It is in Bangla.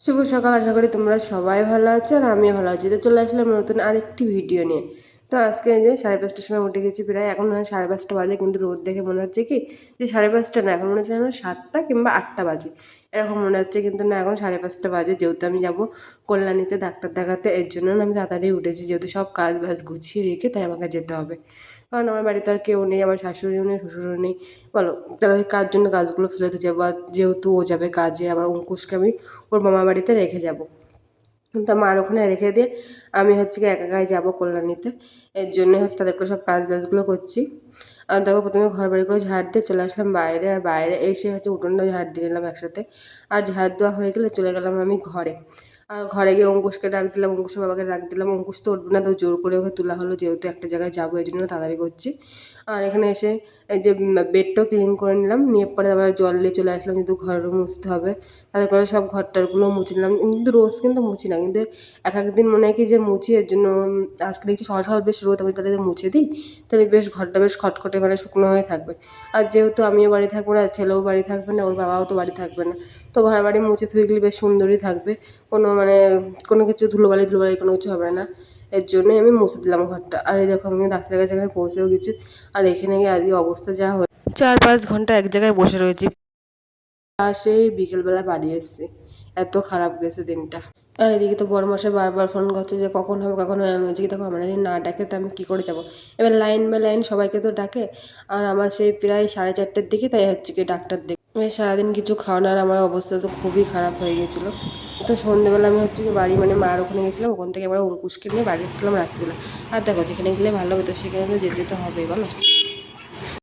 শুভ সকাল, আশা করি তোমরা সবাই ভালো আছো আর আমিও ভালো আছি। তো চলে আসলাম নতুন আরেকটি ভিডিও নিয়ে। তো আজকে যে 5:30টার সময় উঠে গেছি, প্রায় এখন 5:30 বাজে, কিন্তু রোদ দেখে মনে হচ্ছে কি যে 5:30 না, এখন মনে হচ্ছে যেন 7টা কিংবা 8টা বাজে এরকম মনে হচ্ছে, কিন্তু না, এখন 5:30 বাজে। যেহেতু আমি যাব কল্যাণীতে ডাক্তার দেখাতে, এর জন্য আমি তাড়াতাড়ি উঠেছি, যেহেতু সব কাজ বাজ গুছিয়ে রেখে তাই আমাকে যেতে হবে। কারণ আমার বাড়িতে আর কেউ নেই, আমার শাশুড়িও নেই, শ্বশুরও নেই। বলো, তাহলে কার জন্য কাজগুলো ফেলতে যাবো? আর যেহেতু ও যাবে কাজে, আবার অঙ্কুশকে আমি ওর মামার বাড়িতে রেখে যাব। তো মার ওখানে রেখে দিয়ে আমি হচ্ছে কি একা একাই যাবো কল্যাণীতে। এর জন্য হচ্ছে তাদেরকে সব কাজ বাজগুলো করছি। আর দেখো, প্রথমে ঘর বাড়িগুলো ঝাড় দিয়ে চলে আসলাম বাইরে, আর বাইরে এসে হচ্ছে উঠোনটা ঝাড় দিয়ে নিলাম একসাথে। আর ঝাড় দেওয়া হয়ে গেলে চলে গেলাম আমি ঘরে। আর ঘরে গিয়ে অঙ্কুশকে ডাক দিলাম, অঙ্কুশের বাবাকে ডাক দিলাম। অঙ্কুশ তো উঠবে না, তো জোর করে ওকে তোলা হলো, যেহেতু একটা জায়গায় যাবো, এই জন্য তাড়াতাড়ি করছি। আর এখানে এসে এই যে বেডটাও ক্লিন করে নিলাম, নিয়ে পরে আবার জল নিয়ে চলে আসলাম, যেহেতু ঘরও মুছতে হবে। তাদের করে সব ঘরটারগুলো মুছে নিলাম, কিন্তু রোজ কিন্তু মুছি না, কিন্তু এক একদিন মনে হয় কি যে মুছি। এর জন্য আজকে দেখছি সকাল সকাল বেশ রোদ, আমি তাহলে মুছে দিই, তাহলে বেশ ঘরটা বেশ খটখটে মানে শুকনো হয়ে থাকবে। আর যেহেতু আমিও বাড়ি থাকবো না, ছেলেও বাড়ি থাকবে না, ওর বাবাও তো বাড়ি থাকবে না, তো ঘর বাড়ি মুছে থুয়ে গেলে বেশ সুন্দরই থাকবে, কোনো মানে কোনো কিছু ধুলোবালি ধুলোবালি কোনো কিছু হবে না। এর জন্যই আমি মুছে দিলাম ঘরটা। আর এই দেখো, আমি ডাক্তারের কাছে এখানে পৌঁছেও গেছি। আর এখানে গিয়ে আজকে অবস্থা যা হয়, 4-5 ঘন্টা এক জায়গায় বসে রয়েছি, আর সেই বিকেলবেলা বাড়ি এসেছি। এত খারাপ গেছে দিনটা। আর এদিকে তো বড়মশাই বারবার ফোন করছে যে কখন হবে কখন হবে। আমি বলছি কি, দেখো, আমরা যদি না ডাকে তো আমি কী করে যাবো? এবার লাইন বাই লাইন সবাইকে তো ডাকে, আর আমার সেই প্রায় 4:30টার দিকে তাই হচ্ছে কি ডাক্তার দেখে সারাদিন কিছু খাওয়ানোর আমার অবস্থা তো খুবই খারাপ হয়ে গেছিলো। তো সন্ধ্যেবেলা আমি হচ্ছে কি বাড়ি মানে মার ওখানে গেছিলাম, ওখান থেকে এবার অঙ্কুশকে নিয়ে বাড়ি এসেছিলাম রাত্রিবেলা। আর দেখো, যেখানে গেলে ভালো হবে তো সেখানে তো যেতে তো হবেই, বলো।